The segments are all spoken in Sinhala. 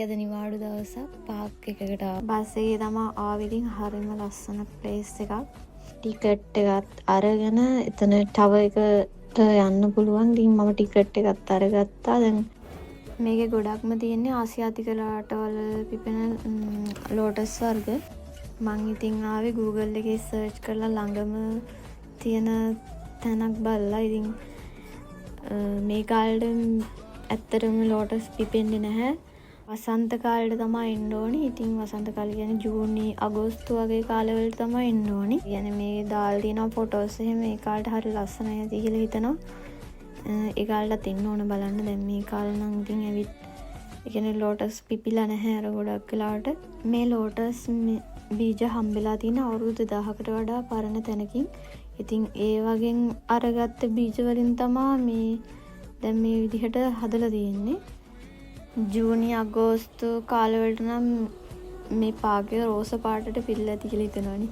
අද නිවාඩු දවසක් පාක් එකකට බස් එකේ තමයි ආවේ. ඉතින් හරිම ලස්සන ප්ලේස් එකක්. ටිකට් එකත් අරගෙන එතන ටවර් එකට යන්න පුළුවන්. ඉතින් මම ටිකට් එකත් අරගත්තා. දැන් මේකේ ගොඩක්ම තියෙන්නේ ආසියාතික රටවල් පිපෙන ලෝටස් වර්ග. මං ඉතින් ආවේ Google එකේ සර්ච් කරලා ළඟම තියෙන තැනක් බලලා. ඉතින් මේ කාලෙට ඇත්තටම ලෝටස් පිපෙන්නේ නැහැ. වසන්ත කාලෙට තමයි එන්න ඕනි. ඉතින් වසන්ත කාලේ කියන්නේ ජූනි අගෝස්තු වගේ කාලවලට තමයි එන්න ඕනි. කියන්නේ මේ දාලා තියෙනවා ෆොටෝස් එහෙම. මේ කාලෙට හරි ලස්සනයි ඇති කියලා හිතනවා. ඒ කාලෙටත් එන්න ඕන බලන්න. දැන් මේ කාලේ නම් ඉතින් ඇවිත් ඒ කියන්නේ ලෝටස් පිපිලා නැහැ අර ගොඩක් වෙලාවට. මේ ලෝටස් බීජ හම්බෙලා තියෙන අවුරුදු 2000කට වඩා පරණ තැනකින්. ඉතින් ඒ වගේ අරගත්ත බීජ වලින් තමයි මේ දැන් මේ විදිහට හදලා තියෙන්නේ. ජූනි අගෝස්තු කාලවලට නම් මේ පාගේ රෝස පාටට පිරලා ඇති කියලා හිතනවනේ.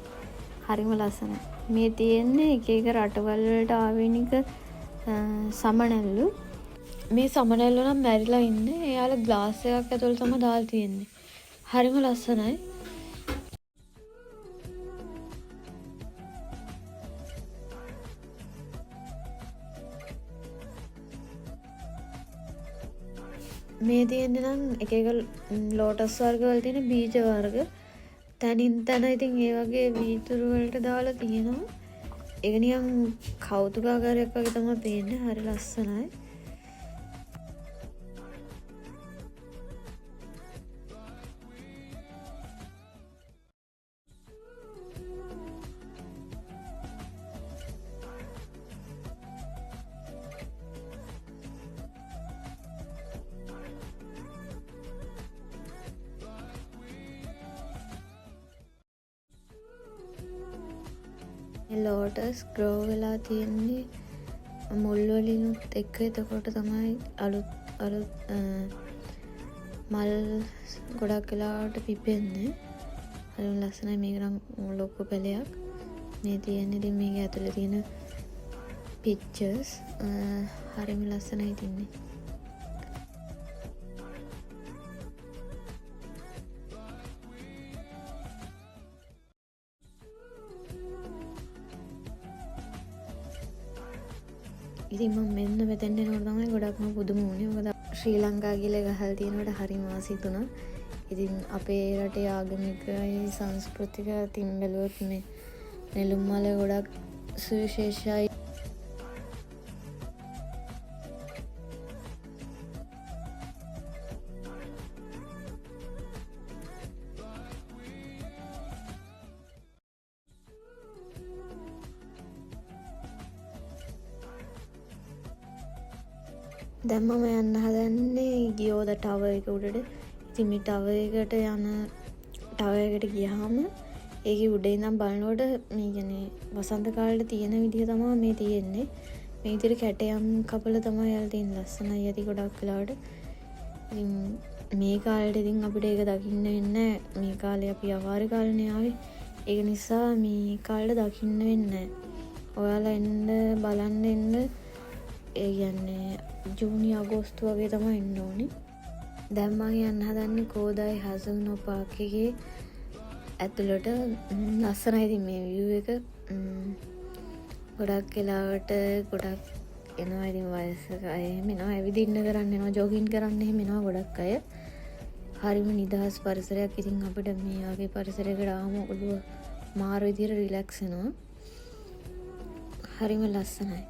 හරිම ලස්සනයි. මේ තියෙන්නේ එක එක රටවල් වලට ආවෙනික සමනැල්ලු. මේ සමනැල්ලු නම් මැරිලා ඉන්නේ. එයාලා ග්ලාස් එකක් ඇතුළේ තමයි දාලා තියෙන්නේ. හරිම ලස්සනයි. මේ තියෙන්නේ නම් එක එක ලෝටස් වර්ග වල තියෙන බීජ වර්ග. තනින් තන ඉතින් ඒ වගේ වීදුරු වලට දාලා තියෙනවා. ඒක නිකන් කෞතුකාගාරයක් වගේ තමයි පේන්නේ. හරි ලස්සනයි. ලෝටස් ග්‍රෝ වෙලා තියෙන්නේ මුල් වලිනුත් එක්ක. එතකොට තමයි අලුත් මල් ගොඩක් වෙලාවට පිපෙන්නේ. හරි ලස්සනයි. මේක නම් ලොකු පැලයක්. මේ තියෙන්නේ ඉතින් මේක ඇතුලේ තියෙන පික්චර්ස් හරිම ලස්සනයි තින්නේ. ඉතින් මම මෙන්න මෙතෙන් එනකොට තමයි ගොඩක්ම පුදුම වුණේ. මොකද ශ්‍රී ලංකා කියලා ගහලා තියෙනකොට හරිම ආසයි තුනක්. ඉතින් අපේ රටේ ආගමිකයි සංස්කෘතික තින් බැලුවොත් මේ නෙළුම් මල ගොඩක් සුවිශේෂයි. දැන් මම යන්න හදන්නේ ගියෝද ටවර් එක උඩට. ඉතින් මේ ටවර් එකට ගියාම ඒකේ උඩ ඉඳන් බලනකොට මේ කියන්නේ වසන්ත කාලේ තියෙන විදිහ තමයි මේ තියෙන්නේ. මේ විදිහට කැටයම් කපල තමයි යාලා තියෙන්නේ. ලස්සනයි ඇති ගොඩක් වෙලාවට. ඉතින් මේ කාලේට ඉතින් අපිට ඒක දකින්න වෙන්නේ නැහැ. මේ කාලේ අපි අවාරේ කාලේනේ ආවේ. ඒක නිසා මේ කාලේට දකින්න වෙන්නේ නැහැ. ඔයාලා එන්න බලන්න එන්න. ඒ කියන්නේ ජූනි අගෝස්තු වගේ තමයි එන්න ඕනි. දැන් මම යන්න හදන්නේ කෝදායි හසුනෝ පාක් එකේ ඇතුළට. ලස්සනයි ඉතින් මේ view එක. ගොඩක් වෙලාවට ගොඩක් එනවා ඉතින් වයසක අය එහෙම එනවා. ඇවිදින්න කරන්න එනවා, ජොගින් කරන්න එහෙම එනවා ගොඩක් අය. හරිම නිදහස් පරිසරයක්. ඉතින් අපිට මේ වගේ පරිසරයකට ආවම ඔළුව මාරු විදියට රිලැක්ස් වෙනවා. හරිම ලස්සනයි.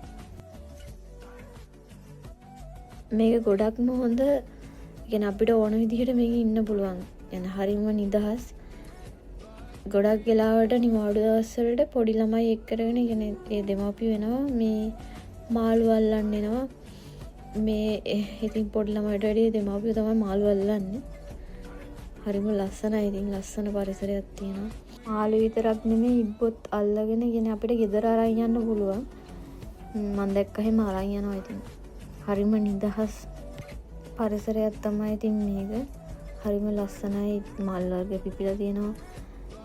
මේක ගොඩක්ම හොඳ. يعني අපිට ඕන විදිහට මේක ඉන්න පුළුවන්. يعني හරිම නිදහස්. ගොඩක් වෙලාවට නිවාඩු දවස්වලට පොඩි ළමයි එක්ක කරගෙන يعني ඒ දෙමාපිය වෙනවා මේ මාළු අල්ලන්න එනවා. මේ ඉතින් පොඩි ළමයිට වැඩිය දෙමාපිය තමයි මාළු අල්ලන්නේ. හරිම ලස්සනයි. ඉතින් ලස්සන පරිසරයක් තියෙනවා. මාළු විතරක් නෙමෙයි ඉබ්බොත් අල්ලගෙන يعني අපිට ගෙදර අරන් යන්න පුළුවන්. මම දැක්ක එහෙම අරන් යනවා. ඉතින් හරිම නිදහස් පරිසරයක් තමයි ඉතින් මේක. හරිම ලස්සනයි. මල් වර්ග පිපිලා තියෙනවා.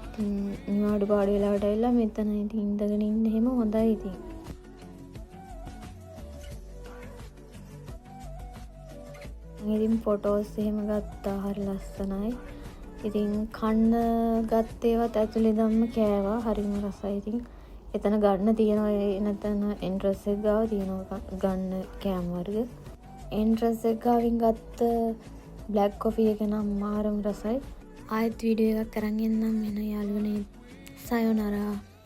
ඉතින් නිවාඩු පාඩු වෙලාවට ඇවිල්ලා මෙතන ඉතින් ඉඳගෙන ඉන්න එහෙම හොඳයි ඉතින්. ඉතින් ෆොටෝස් එහෙම ගත්තා හරි ලස්සනයි. ඉතින් කන්න ගත්තේවත් ඇතුලේ දම්ම කෑවා හරිම රසයි. ඉතින් එතන ගන්න තියෙනවා එතන එන්ට්‍රස් එක ගාව තියෙනවා ගන්න කෑම වර්ග. එන්ට්‍රස් එක ගාවින් ගත්ත බ්ලැක් කොෆි එක නම් මාරම රසයි. ආයෙත් වීඩියෝ එකක් අරන් එන්නම් එන යාළුවනේ. සයෝනාරා.